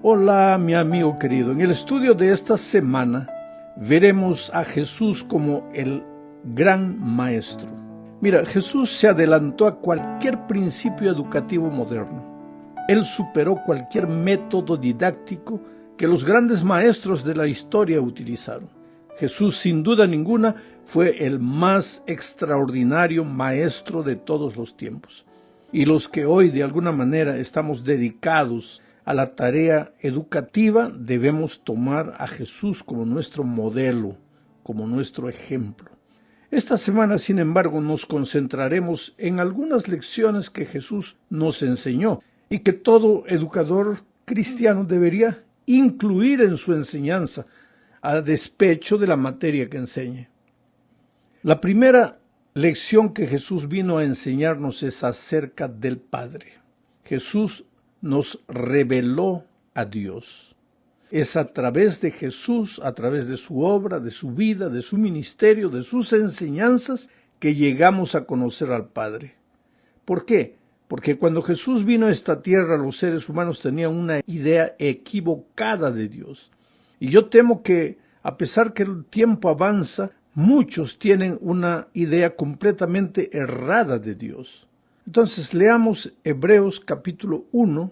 Hola, mi amigo querido. En el estudio de esta semana veremos a Jesús como el gran maestro. Mira, Jesús se adelantó a cualquier principio educativo moderno. Él superó cualquier método didáctico que los grandes maestros de la historia utilizaron. Jesús, sin duda ninguna, fue el más extraordinario maestro de todos los tiempos. Y los que hoy de alguna manera estamos dedicados a la tarea educativa, debemos tomar a Jesús como nuestro modelo, como nuestro ejemplo. Esta semana, sin embargo, nos concentraremos en algunas lecciones que Jesús nos enseñó y que todo educador cristiano debería incluir en su enseñanza, a despecho de la materia que enseñe. La primera lección que Jesús vino a enseñarnos es acerca del Padre. Jesús nos reveló a Dios. Es a través de Jesús, a través de su obra, de su vida, de su ministerio, de sus enseñanzas, que llegamos a conocer al Padre. ¿Por qué? Porque cuando Jesús vino a esta tierra, los seres humanos tenían una idea equivocada de Dios. Y yo temo que, a pesar que el tiempo avanza, muchos tienen una idea completamente errada de Dios. Entonces, leamos Hebreos capítulo 1,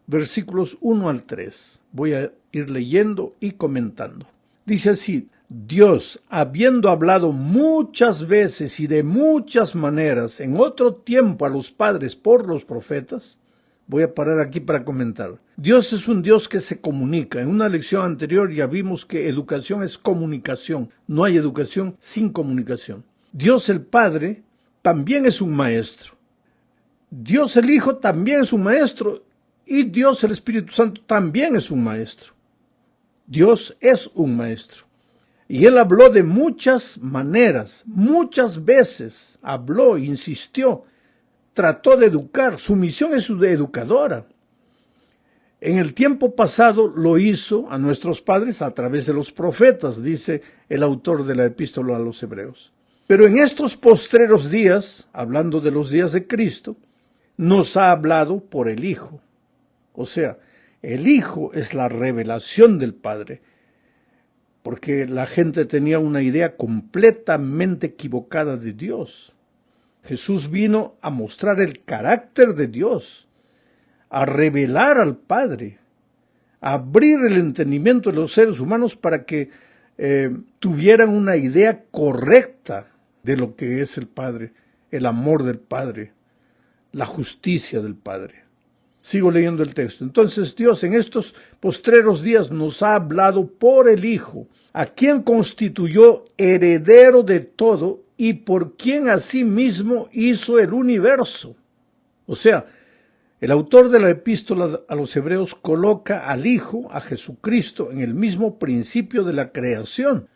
versículos 1 al 3. Voy a ir leyendo y comentando. Dice así: Dios, habiendo hablado muchas veces y de muchas maneras en otro tiempo a los padres por los profetas. Voy a parar aquí para comentar. Dios es un Dios que se comunica. En una lección anterior ya vimos que educación es comunicación. No hay educación sin comunicación. Dios el Padre también es un maestro. Dios el Hijo también es un maestro. Y Dios el Espíritu Santo también es un maestro. Dios es un maestro. Y Él habló de muchas maneras, muchas veces habló, insistió, trató de educar. Su misión es de educadora. En el tiempo pasado lo hizo a nuestros padres a través de los profetas, dice el autor de la epístola a los Hebreos. Pero en estos postreros días, hablando de los días de Cristo, nos ha hablado por el Hijo. O sea, el Hijo es la revelación del Padre, porque la gente tenía una idea completamente equivocada de Dios. Jesús vino a mostrar el carácter de Dios, a revelar al Padre, a abrir el entendimiento de los seres humanos para que tuvieran una idea correcta de lo que es el Padre, el amor del Padre, la justicia del Padre. Sigo leyendo el texto. Entonces Dios en estos postreros días nos ha hablado por el Hijo, a quien constituyó heredero de todo y por quien asimismo hizo el universo. O sea, el autor de la epístola a los Hebreos coloca al Hijo, a Jesucristo, en el mismo principio de la creación.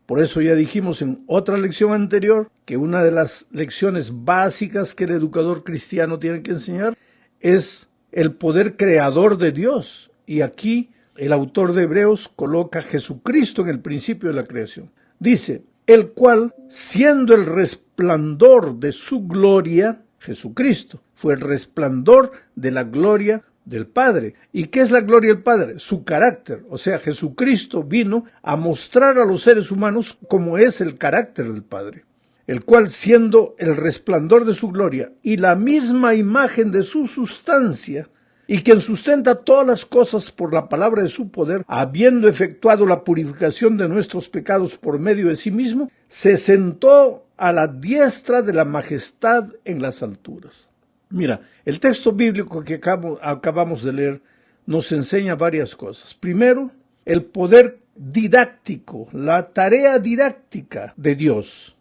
Por eso ya dijimos en otra lección anterior que una de las lecciones básicas que el educador cristiano tiene que enseñar es el poder creador de Dios. Y aquí el autor de Hebreos coloca a Jesucristo en el principio de la creación. Dice, el cual, siendo el resplandor de su gloria, Jesucristo, fue el resplandor de la gloria del Padre. ¿Y qué es la gloria del Padre? Su carácter. O sea, Jesucristo vino a mostrar a los seres humanos cómo es el carácter del Padre. El cual, siendo el resplandor de su gloria y la misma imagen de su sustancia, y quien sustenta todas las cosas por la palabra de su poder, habiendo efectuado la purificación de nuestros pecados por medio de sí mismo, se sentó a la diestra de la majestad en las alturas. Mira, el texto bíblico que acabamos de leer nos enseña varias cosas. Primero, el poder didáctico, la tarea didáctica de Dios.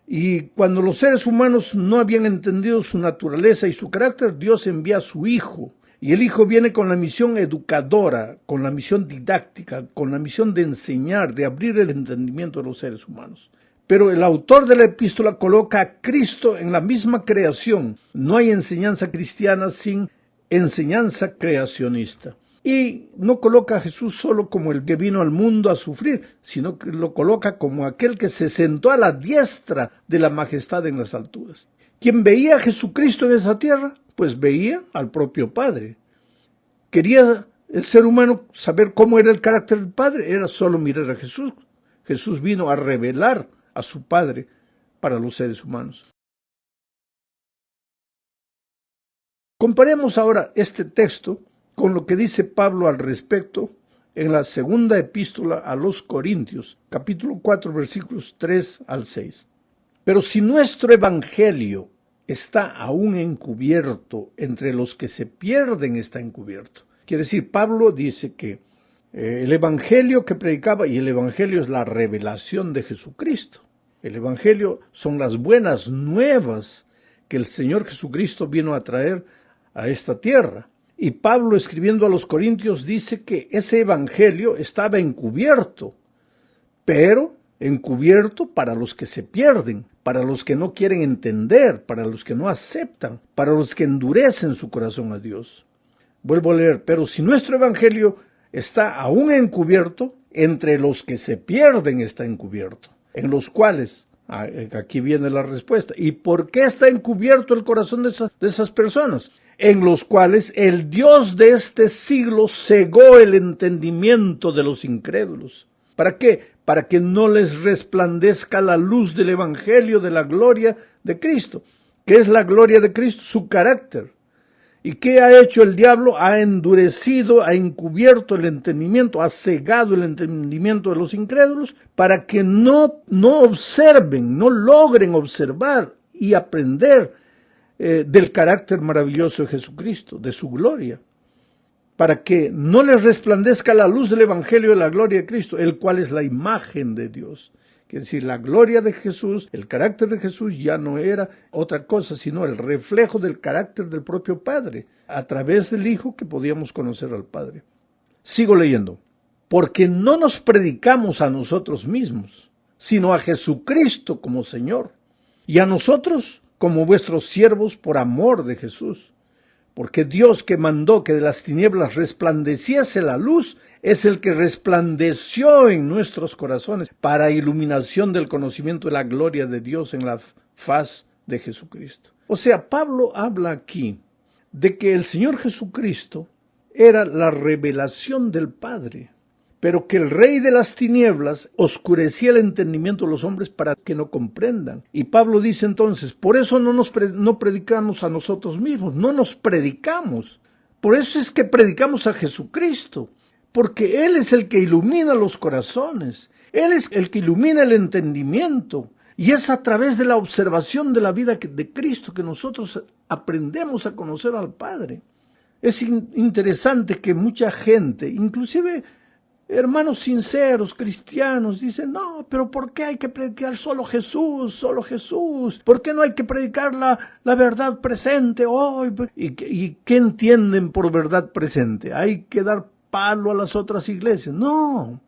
Y cuando los seres humanos no habían entendido su naturaleza y su carácter, Dios envía a su Hijo. Y el Hijo viene con la misión educadora, con la misión didáctica, con la misión de enseñar, de abrir el entendimiento de los seres humanos. Pero el autor de la epístola coloca a Cristo en la misma creación. No hay enseñanza cristiana sin enseñanza creacionista. Y no coloca a Jesús solo como el que vino al mundo a sufrir, sino que lo coloca como aquel que se sentó a la diestra de la majestad en las alturas. ¿Quién veía a Jesucristo en esa tierra? Pues veía al propio Padre. Quería el ser humano saber cómo era el carácter del Padre era solo mirar a Jesús. Jesús vino a revelar a su Padre para los seres humanos. Comparemos ahora este texto con lo que dice Pablo al respecto en la segunda epístola a los Corintios, capítulo 4, versículos 3 al 6. Pero si nuestro evangelio está aún encubierto, entre los que se pierden está encubierto. Quiere decir, Pablo dice que el evangelio que predicaba, y el evangelio es la revelación de Jesucristo. El evangelio son las buenas nuevas que el Señor Jesucristo vino a traer a esta tierra. Y Pablo, escribiendo a los Corintios, dice que ese evangelio estaba encubierto, pero encubierto para los que se pierden, para los que no quieren entender, para los que no aceptan, para los que endurecen su corazón a Dios. Vuelvo a leer, pero si nuestro evangelio está aún encubierto, entre los que se pierden está encubierto, en los cuales, aquí viene la respuesta, ¿y por qué está encubierto el corazón de esas personas? En los cuales el Dios de este siglo cegó el entendimiento de los incrédulos. ¿Para qué? Para que no les resplandezca la luz del evangelio de la gloria de Cristo. ¿Qué es la gloria de Cristo? Su carácter. ¿Y qué ha hecho el diablo? Ha endurecido, ha encubierto el entendimiento, ha cegado el entendimiento de los incrédulos para que no observen, no logren observar y aprender del carácter maravilloso de Jesucristo, de su gloria, para que no les resplandezca la luz del evangelio de la gloria de Cristo, el cual es la imagen de Dios. Quiere decir, la gloria de Jesús, el carácter de Jesús ya no era otra cosa, sino el reflejo del carácter del propio Padre, a través del Hijo que podíamos conocer al Padre. Sigo leyendo. Porque no nos predicamos a nosotros mismos, sino a Jesucristo como Señor, y a nosotros como vuestros siervos por amor de Jesús. Porque Dios, que mandó que de las tinieblas resplandeciese la luz, es el que resplandeció en nuestros corazones para iluminación del conocimiento de la gloria de Dios en la faz de Jesucristo. O sea, Pablo habla aquí de que el Señor Jesucristo era la revelación del Padre, pero que el rey de las tinieblas oscurecía el entendimiento de los hombres para que no comprendan. Y Pablo dice entonces, por eso no predicamos a nosotros mismos, no nos predicamos. Por eso es que predicamos a Jesucristo, porque Él es el que ilumina los corazones, Él es el que ilumina el entendimiento. Y es a través de la observación de la vida de Cristo que nosotros aprendemos a conocer al Padre. Es interesante que mucha gente, inclusive hermanos sinceros, cristianos, dicen, no, pero ¿por qué hay que predicar solo Jesús, solo Jesús? ¿Por qué no hay que predicar la verdad presente hoy? ¿Y qué entienden por verdad presente? ¿Hay que dar palo a las otras iglesias? No.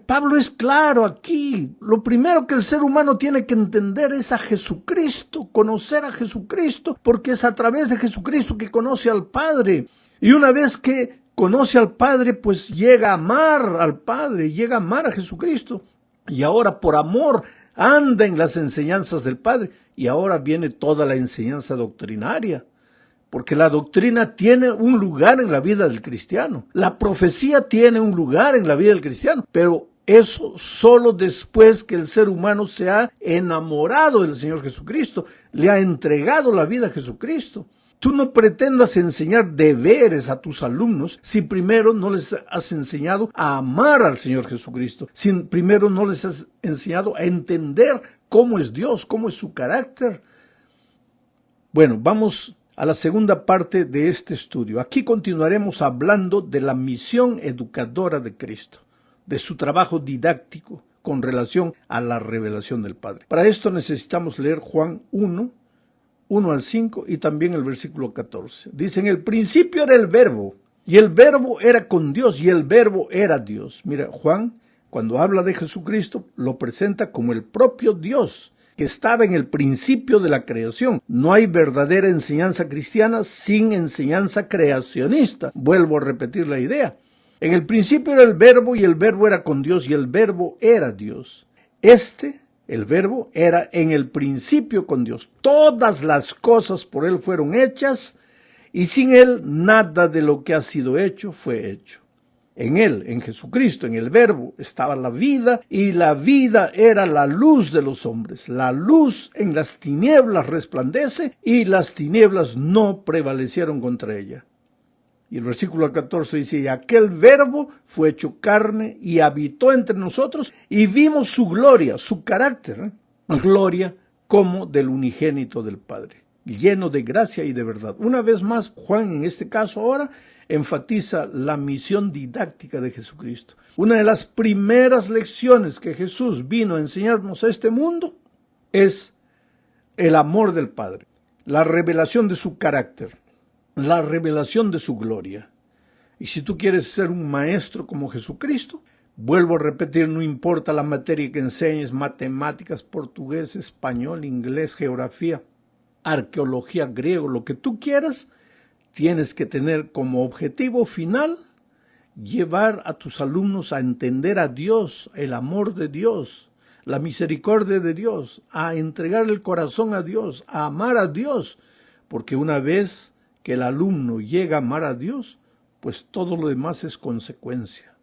Pablo es claro aquí. Lo primero que el ser humano tiene que entender es a Jesucristo, conocer a Jesucristo, porque es a través de Jesucristo que conoce al Padre. Y una vez que conoce al Padre, pues llega a amar al Padre, llega a amar a Jesucristo. Y ahora por amor anda en las enseñanzas del Padre. Y ahora viene toda la enseñanza doctrinaria. Porque la doctrina tiene un lugar en la vida del cristiano. La profecía tiene un lugar en la vida del cristiano. Pero eso solo después que el ser humano se ha enamorado del Señor Jesucristo, le ha entregado la vida a Jesucristo. Tú no pretendas enseñar deberes a tus alumnos si primero no les has enseñado a amar al Señor Jesucristo, si primero no les has enseñado a entender cómo es Dios, cómo es su carácter. Bueno, vamos a la segunda parte de este estudio. Aquí continuaremos hablando de la misión educadora de Cristo, de su trabajo didáctico con relación a la revelación del Padre. Para esto necesitamos leer Juan 1 al 5 y también el versículo 14. Dice, en el principio era el Verbo, y el Verbo era con Dios, y el Verbo era Dios. Mira, Juan, cuando habla de Jesucristo, lo presenta como el propio Dios, que estaba en el principio de la creación. No hay verdadera enseñanza cristiana sin enseñanza creacionista. Vuelvo a repetir la idea. En el principio era el Verbo, y el Verbo era con Dios, y el Verbo era Dios. El Verbo era en el principio con Dios. Todas las cosas por Él fueron hechas, y sin Él nada de lo que ha sido hecho fue hecho. En Él, en Jesucristo, en el Verbo, estaba la vida, y la vida era la luz de los hombres. La luz en las tinieblas resplandece, y las tinieblas no prevalecieron contra ella. Y el versículo 14 dice, y aquel Verbo fue hecho carne y habitó entre nosotros, y vimos su gloria, su carácter, gloria como del unigénito del Padre, lleno de gracia y de verdad. Una vez más, Juan, en este caso ahora, enfatiza la misión didáctica de Jesucristo. Una de las primeras lecciones que Jesús vino a enseñarnos a este mundo es el amor del Padre, la revelación de su carácter, la revelación de su gloria. Y si tú quieres ser un maestro como Jesucristo, vuelvo a repetir, no importa la materia que enseñes, matemáticas, portugués, español, inglés, geografía, arqueología, griego, lo que tú quieras, tienes que tener como objetivo final llevar a tus alumnos a entender a Dios, el amor de Dios, la misericordia de Dios, a entregar el corazón a Dios, a amar a Dios, porque una vez que el alumno llega a amar a Dios, pues todo lo demás es consecuencia.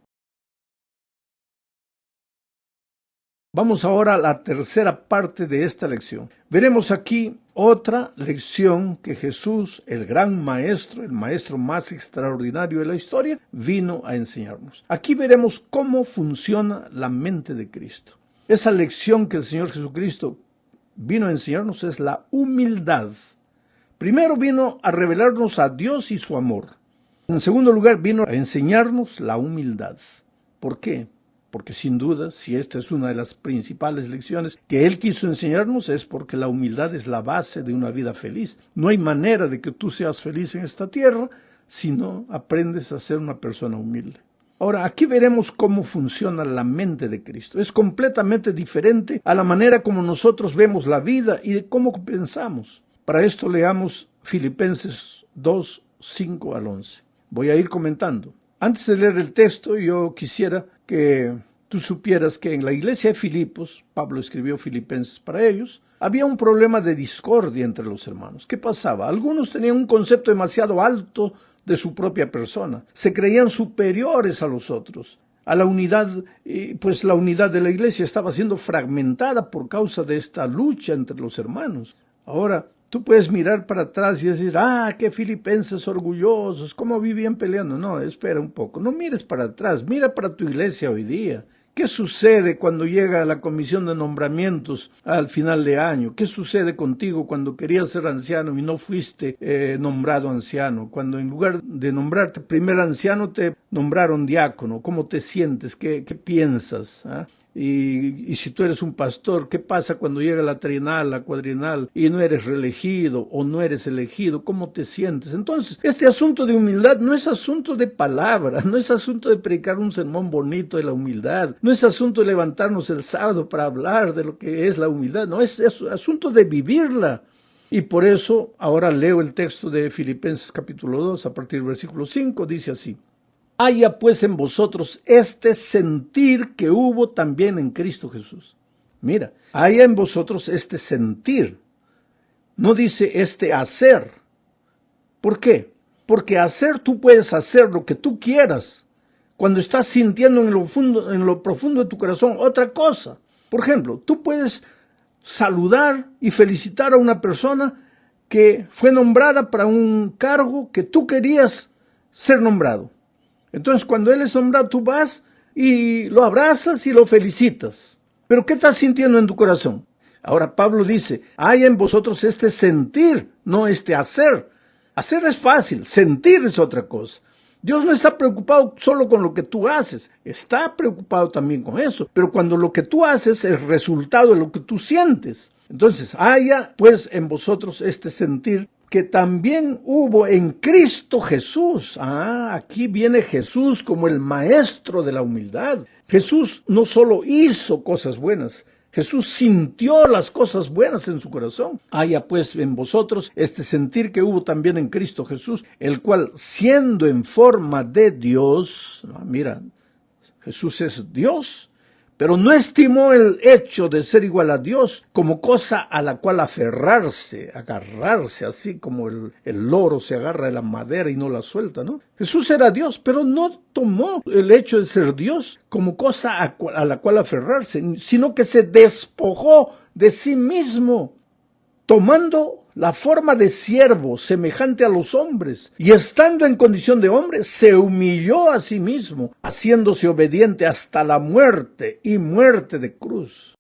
Vamos ahora a la tercera parte de esta lección. Veremos aquí otra lección que Jesús, el gran maestro, el maestro más extraordinario de la historia, vino a enseñarnos. Aquí veremos cómo funciona la mente de Cristo. Esa lección que el Señor Jesucristo vino a enseñarnos es la humildad. Primero vino a revelarnos a Dios y su amor. En segundo lugar, vino a enseñarnos la humildad. ¿Por qué? Porque sin duda, si esta es una de las principales lecciones que Él quiso enseñarnos, es porque la humildad es la base de una vida feliz. No hay manera de que tú seas feliz en esta tierra si no aprendes a ser una persona humilde. Ahora, aquí veremos cómo funciona la mente de Cristo. Es completamente diferente a la manera como nosotros vemos la vida y de cómo pensamos. Para esto leamos Filipenses 2, 5 al 11. Voy a ir comentando. Antes de leer el texto, yo quisiera que tú supieras que en la iglesia de Filipos, Pablo escribió Filipenses para ellos, había un problema de discordia entre los hermanos. ¿Qué pasaba? Algunos tenían un concepto demasiado alto de su propia persona. Se creían superiores a los otros, a la unidad, pues la unidad de la iglesia estaba siendo fragmentada por causa de esta lucha entre los hermanos. Ahora, tú puedes mirar para atrás y decir, qué filipenses orgullosos, cómo vivían peleando. No, espera un poco, no mires para atrás, mira para tu iglesia hoy día. ¿Qué sucede cuando llega la comisión de nombramientos al final de año? ¿Qué sucede contigo cuando querías ser anciano y no fuiste nombrado anciano? Cuando en lugar de nombrarte primer anciano te nombraron diácono. ¿Cómo te sientes? ¿Qué piensas? Y si tú eres un pastor, ¿qué pasa cuando llega la trienal, la cuadrienal y no eres reelegido o no eres elegido? ¿Cómo te sientes? Entonces, este asunto de humildad no es asunto de palabra, no es asunto de predicar un sermón bonito de la humildad, no es asunto de levantarnos el sábado para hablar de lo que es la humildad, no, es asunto de vivirla. Y por eso ahora leo el texto de Filipenses capítulo 2 a partir del versículo 5, dice así. Haya pues en vosotros este sentir que hubo también en Cristo Jesús. Mira, haya en vosotros este sentir. No dice este hacer. ¿Por qué? Porque hacer tú puedes hacer lo que tú quieras cuando estás sintiendo en lo profundo de tu corazón otra cosa. Por ejemplo, tú puedes saludar y felicitar a una persona que fue nombrada para un cargo que tú querías ser nombrado. Entonces, cuando él es nombrado, tú vas y lo abrazas y lo felicitas. ¿Pero qué estás sintiendo en tu corazón? Ahora Pablo dice, hay en vosotros este sentir, no este hacer. Hacer es fácil, sentir es otra cosa. Dios no está preocupado solo con lo que tú haces, está preocupado también con eso. Pero cuando lo que tú haces es el resultado de lo que tú sientes. Entonces, haya pues en vosotros este sentir que también hubo en Cristo Jesús. Aquí viene Jesús como el maestro de la humildad. Jesús no solo hizo cosas buenas, Jesús sintió las cosas buenas en su corazón. Haya pues en vosotros este sentir que hubo también en Cristo Jesús, el cual siendo en forma de Dios, mira, Jesús es Dios, pero no estimó el hecho de ser igual a Dios como cosa a la cual aferrarse, agarrarse, así como el loro se agarra de la madera y no la suelta, ¿no? Jesús era Dios, pero no tomó el hecho de ser Dios como cosa a la cual aferrarse, sino que se despojó de sí mismo, tomando la forma de siervo semejante a los hombres, y estando en condición de hombre, se humilló a sí mismo, haciéndose obediente hasta la muerte y muerte de cruz.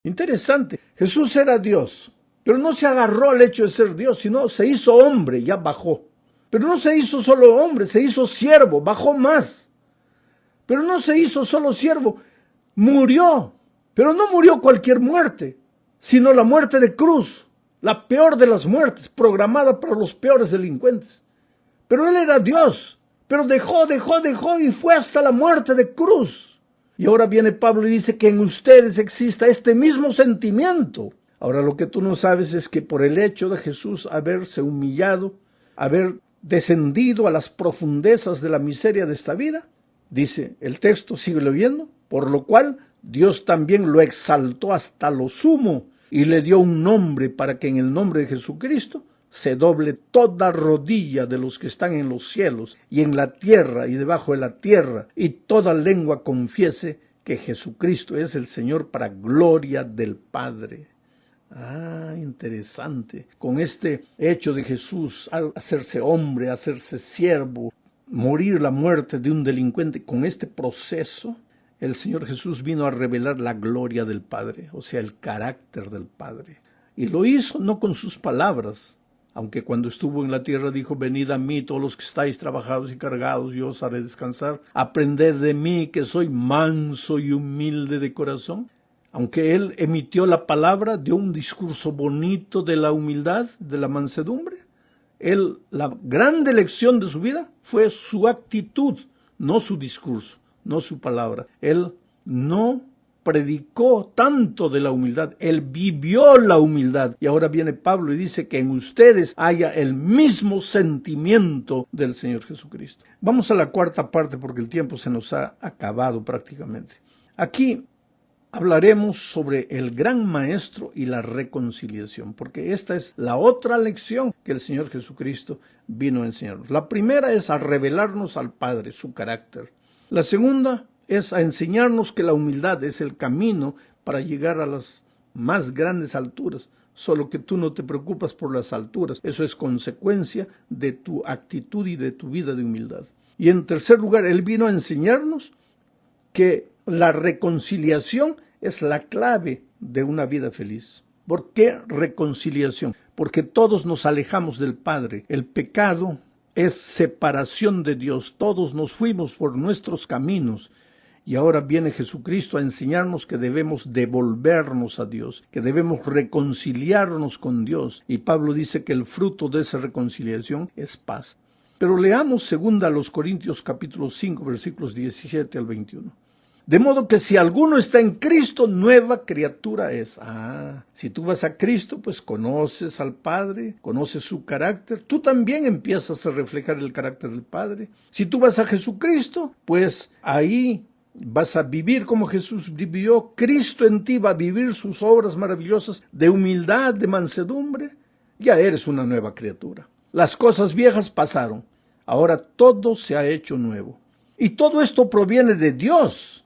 Interesante, Jesús era Dios, pero no se agarró al hecho de ser Dios, sino se hizo hombre, ya bajó. Pero no se hizo solo hombre, se hizo siervo, bajó más. Pero no se hizo solo siervo, murió, pero no murió cualquier muerte, sino la muerte de cruz, la peor de las muertes, programada para los peores delincuentes. Pero él era Dios, pero dejó y fue hasta la muerte de cruz. Y ahora viene Pablo y dice que en ustedes exista este mismo sentimiento. Ahora lo que tú no sabes es que por el hecho de Jesús haberse humillado, haber descendido a las profundezas de la miseria de esta vida, dice el texto, sigue leyendo, por lo cual Dios también lo exaltó hasta lo sumo y le dio un nombre para que en el nombre de Jesucristo se doble toda rodilla de los que están en los cielos y en la tierra y debajo de la tierra, y toda lengua confiese que Jesucristo es el Señor para gloria del Padre. Ah, interesante. Con este hecho de Jesús, al hacerse hombre, hacerse siervo, morir la muerte de un delincuente, con este proceso, el Señor Jesús vino a revelar la gloria del Padre, o sea, el carácter del Padre. Y lo hizo no con sus palabras, aunque cuando estuvo en la tierra dijo, venid a mí todos los que estáis trabajados y cargados, yo os haré descansar. Aprended de mí que soy manso y humilde de corazón. Aunque él emitió la palabra, dio un discurso bonito de la humildad, de la mansedumbre, la grande lección de su vida fue su actitud, no su discurso, no su palabra. Él no predicó tanto de la humildad, él vivió la humildad. Y ahora viene Pablo y dice que en ustedes haya el mismo sentimiento del Señor Jesucristo. Vamos a la cuarta parte porque el tiempo se nos ha acabado prácticamente. Aquí hablaremos sobre el gran maestro y la reconciliación, porque esta es la otra lección que el Señor Jesucristo vino a enseñarnos. La primera es a revelarnos al Padre, su carácter. La segunda es a enseñarnos que la humildad es el camino para llegar a las más grandes alturas, solo que tú no te preocupas por las alturas. Eso es consecuencia de tu actitud y de tu vida de humildad. Y en tercer lugar, Él vino a enseñarnos que la reconciliación es la clave de una vida feliz. ¿Por qué reconciliación? Porque todos nos alejamos del Padre. El pecado es separación de Dios. Todos nos fuimos por nuestros caminos. Y ahora viene Jesucristo a enseñarnos que debemos devolvernos a Dios, que debemos reconciliarnos con Dios. Y Pablo dice que el fruto de esa reconciliación es paz. Pero leamos 2 Corintios capítulo 5, versículos 17 al 21. De modo que si alguno está en Cristo, nueva criatura es. Si tú vas a Cristo, pues conoces al Padre, conoces su carácter. Tú también empiezas a reflejar el carácter del Padre. Si tú vas a Jesucristo, pues ahí vas a vivir como Jesús vivió. Cristo en ti va a vivir sus obras maravillosas de humildad, de mansedumbre. Ya eres una nueva criatura. Las cosas viejas pasaron. Ahora todo se ha hecho nuevo. Y todo esto proviene de Dios.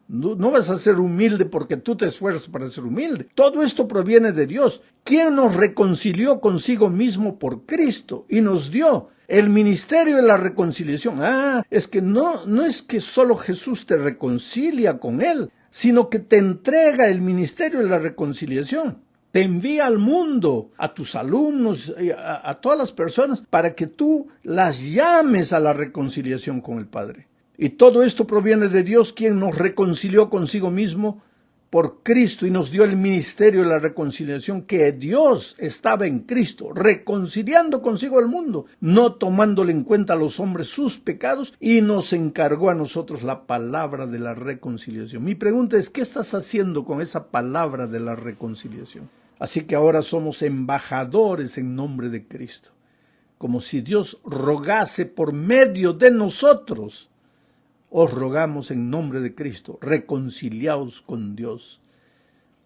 No vas a ser humilde porque tú te esfuerzas para ser humilde. Todo esto proviene de Dios, quien nos reconcilió consigo mismo por Cristo y nos dio el ministerio de la reconciliación. Es que no es que solo Jesús te reconcilia con Él, sino que te entrega el ministerio de la reconciliación. Te envía al mundo, a tus alumnos, a todas las personas, para que tú las llames a la reconciliación con el Padre. Y todo esto proviene de Dios, quien nos reconcilió consigo mismo por Cristo y nos dio el ministerio de la reconciliación, que Dios estaba en Cristo, reconciliando consigo al mundo, no tomándole en cuenta a los hombres sus pecados, y nos encargó a nosotros la palabra de la reconciliación. Mi pregunta es, ¿qué estás haciendo con esa palabra de la reconciliación? Así que ahora somos embajadores en nombre de Cristo, como si Dios rogase por medio de nosotros, os rogamos en nombre de Cristo, reconciliaos con Dios.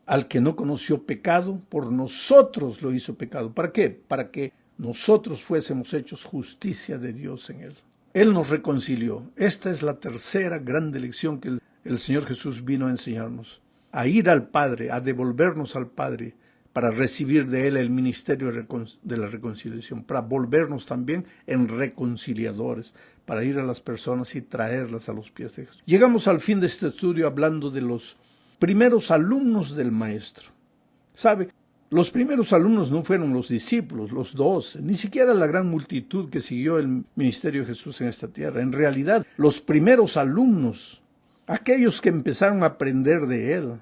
Al que no conoció pecado, por nosotros lo hizo pecado. ¿Para qué? Para que nosotros fuésemos hechos justicia de Dios en él. Él nos reconcilió. Esta es la tercera grande lección que el Señor Jesús vino a enseñarnos. A ir al Padre, a devolvernos al Padre, para recibir de Él el ministerio de la reconciliación, para volvernos también en reconciliadores, para ir a las personas y traerlas a los pies de Jesús. Llegamos al fin de este estudio hablando de los primeros alumnos del Maestro. ¿Sabe? Los primeros alumnos no fueron los discípulos, los 12, ni siquiera la gran multitud que siguió el ministerio de Jesús en esta tierra. En realidad, los primeros alumnos, aquellos que empezaron a aprender de Él,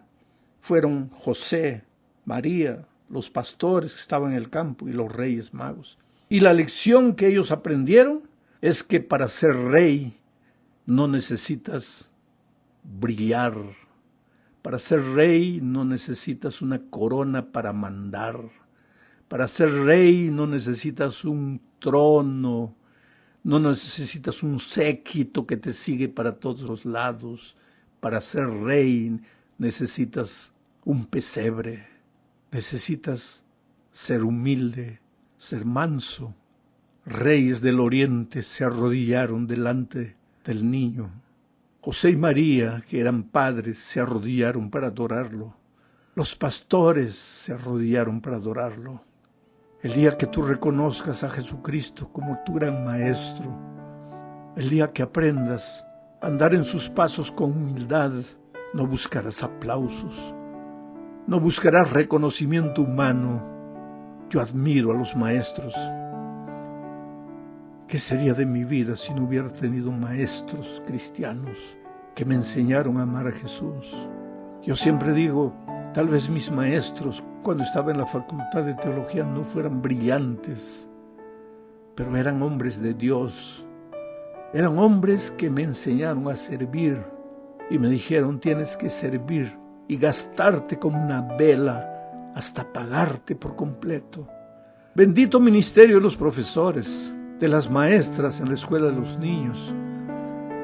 fueron José, María, los pastores que estaban en el campo y los reyes magos. Y la lección que ellos aprendieron es que para ser rey no necesitas brillar. Para ser rey no necesitas una corona para mandar. Para ser rey no necesitas un trono, no necesitas un séquito que te sigue para todos los lados. Para ser rey necesitas un pesebre, necesitas ser humilde, ser manso. Reyes del oriente se arrodillaron delante del niño. José y María, que eran padres, se arrodillaron para adorarlo. Los pastores se arrodillaron para adorarlo. El día que tú reconozcas a Jesucristo como tu gran maestro, el día que aprendas a andar en sus pasos con humildad, no buscarás aplausos, no buscarás reconocimiento humano. Yo admiro a los maestros. ¿Qué sería de mi vida si no hubiera tenido maestros cristianos que me enseñaron a amar a Jesús? Yo siempre digo, tal vez mis maestros, cuando estaba en la facultad de teología, no fueran brillantes, pero eran hombres de Dios. Eran hombres que me enseñaron a servir y me dijeron, tienes que servir y gastarte como una vela hasta apagarte por completo. Bendito ministerio de los profesores, de las maestras en la escuela de los niños,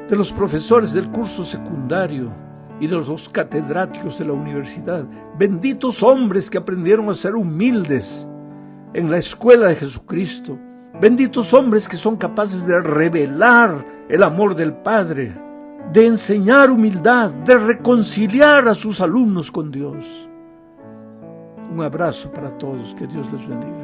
de los profesores del curso secundario y de los catedráticos de la universidad. Benditos hombres que aprendieron a ser humildes en la escuela de Jesucristo. Benditos hombres que son capaces de revelar el amor del Padre, de enseñar humildad, de reconciliar a sus alumnos con Dios. Un abrazo para todos, que Dios les bendiga.